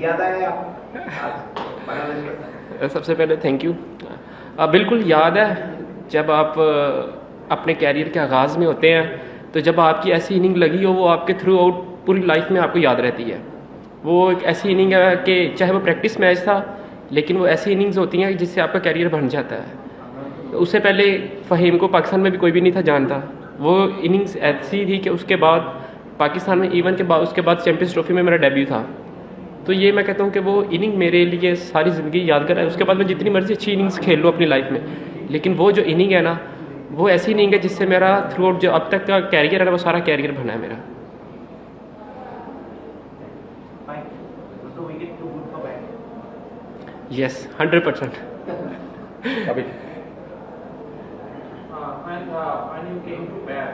याद आया आपको? सबसे पहले थैंक यू। बिल्कुल याद है, जब आप अपने कैरियर के आगाज़ में होते हैं तो जब आपकी ऐसी इनिंग लगी हो वो आपके थ्रू आउट पूरी लाइफ में आपको याद रहती है। वो एक ऐसी इनिंग है कि चाहे वो प्रैक्टिस मैच था, लेकिन वो ऐसी इनिंग्स होती हैं जिससे आपका कैरियर बन जाता है। तो उससे पहले फ़हीम को पाकिस्तान में भी कोई भी नहीं था जानता। वो इनिंग्स ऐसी थी कि उसके बाद पाकिस्तान में इवन के बाद उसके बाद चैम्पियंस ट्रॉफी में मेरा डेब्यू था। तो ये मैं कहता हूँ कि वो इनिंग मेरे लिए सारी ज़िंदगी यादगार है। उसके बाद मैं जितनी मर्ज़ी अच्छी इनिंग्स खेल लूँ अपनी लाइफ में, लेकिन वो जो इनिंग है ना, वो ऐसी इनिंग है जिससे मेरा थ्रू आउट जो अब तक का कैरियर है ना, वो सारा कैरियर बना है मेरा। यस 100%। अभी when you came to bat,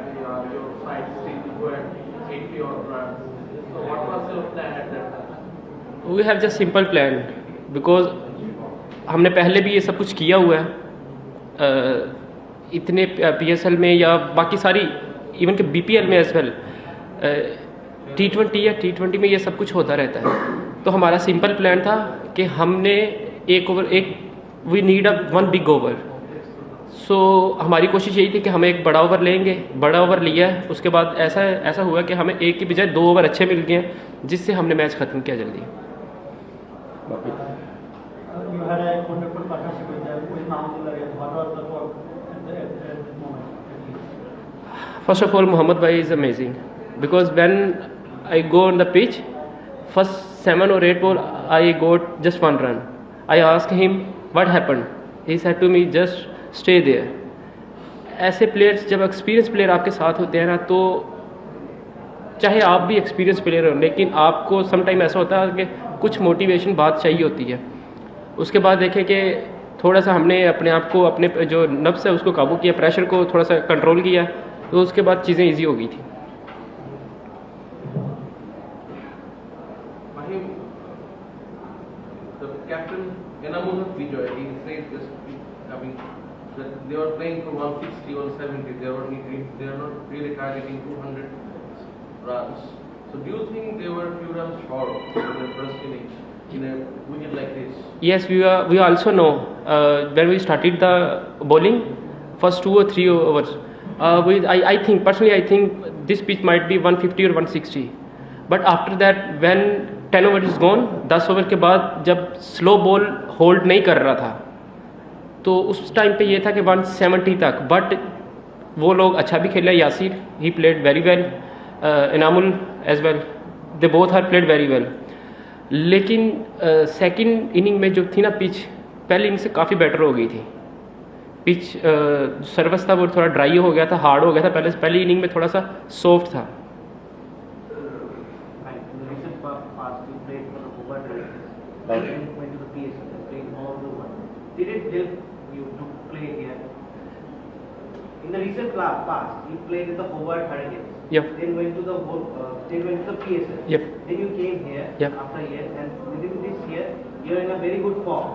your side still were 80 odd runs. So what was your plan at that time? We have just simple plan, because हमने पहले भी ये सब कुछ किया हुआ है। इतने PSL में या बाकी सारी इवन के BPL में एज वेल, T20 या T20 में ये सब कुछ होता रहता है। तो हमारा सिंपल प्लान था कि हमने we need a 1 big over. So हमारी कोशिश यही थी कि हमें एक बड़ा ओवर लेंगे। बड़ा ओवर लिया है, उसके बाद ऐसा हुआ कि हमें एक की बजाय 2 ओवर अच्छे मिल गए, जिससे हमने मैच ख़त्म किया जल्दी। You had a wonderful partnership with them. With Mahmoud Laria, what was the work at this moment? First of all, Mohammad Bhai is amazing, because when I go on the pitch, first 7 or 8 ball, I got just 1 run. I asked him what happened. He said to me, just stay there. ऐसे players, जब experience player आपके साथ होते हैं ना, तो चाहे आप भी एक्सपीरियंस प्लेयर हो, लेकिन आपको सम टाइम ऐसा होता है कि कुछ मोटिवेशन बात चाहिए होती है। उसके बाद देखें कि थोड़ा सा हमने अपने आप को, अपने जो नफ्स है उसको काबू किया, प्रेशर को थोड़ा सा कंट्रोल किया, तो उसके बाद चीज़ें ईजी हो गई थी। Captain Enamul Vijoy, he said this, I mean, that they were playing for 160, 170. They are not really targeting 200 runs. So do you think they were few runs short in the first innings in a wicket like this? Yes, we also know when we started the bowling, first 2 or 3 overs, I think personally, I think this pitch might be 150 or 160. But after that, when 10 over is gone, 10 over के बाद जब slow ball hold नहीं कर रहा था, तो उस time पे ये था कि 170 तक। बट वो लोग अच्छा भी खेला। Yasir, he played very well, Inamul as well, they both are played very well. लेकिन सेकंड इनिंग में जो थी ना पिच, पहली इनिंग से काफ़ी बेटर हो गई थी। पिच सर्विस था वो थोड़ा ड्राई हो गया था, हार्ड हो गया था। पहली इनिंग में थोड़ा सा सॉफ्ट था। Went to the PSL, playing all the one. Did it help you to play here? In the recent past, you played with the Hobart Hurricanes. Yep. Then went to the PSL. Yep. Then you came here Yep. after a year, and within this year, you're in a very good form.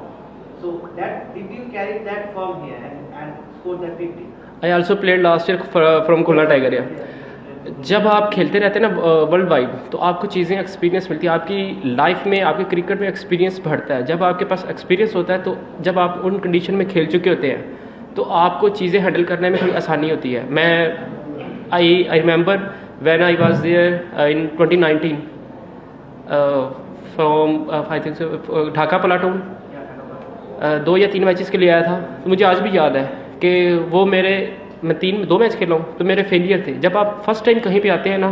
So did you carry that form here and score that 50? I also played last year from Khulna Tiger, yeah. जब आप खेलते रहते हैं ना world wide, तो आपको चीज़ें experience मिलती है। आपकी लाइफ में, आपके क्रिकेट में एक्सपीरियंस बढ़ता है। जब आपके पास एक्सपीरियंस होता है, तो जब आप उन कंडीशन में खेल चुके होते हैं, तो आपको चीज़ें हैंडल करने में थोड़ी आसानी होती है। I remember when I was there in 2019 from I think Dhaka Platoon, 2 या 3 मैचेस के लिए आया था। तो मुझे आज भी याद है कि वो मैं 2 मैच खेला हूँ, तो मेरे फेलियर थे। जब आप फर्स्ट टाइम कहीं पे आते हैं ना,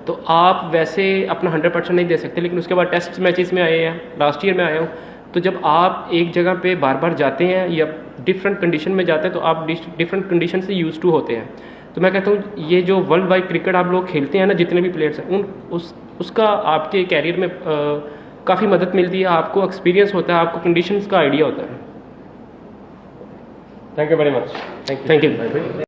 तो आप वैसे अपना 100% नहीं दे सकते, लेकिन उसके बाद टेस्ट मैचेस में आए हैं, लास्ट ईयर में आया हूँ। तो जब आप एक जगह पे बार बार जाते हैं या डिफरेंट कंडीशन में जाते हैं, तो आप डिफरेंट कंडीशन से यूज टू होते हैं। तो मैं कहता हूँ ये जो वर्ल्ड वाइड क्रिकेट आप लोग खेलते हैं ना, जितने भी प्लेयर्स हैं, उसका आपके कैरियर में काफ़ी मदद मिलती है। आपको एक्सपीरियंस होता है, आपको कंडीशंस का आइडिया होता है। Thank you very much. Thank you.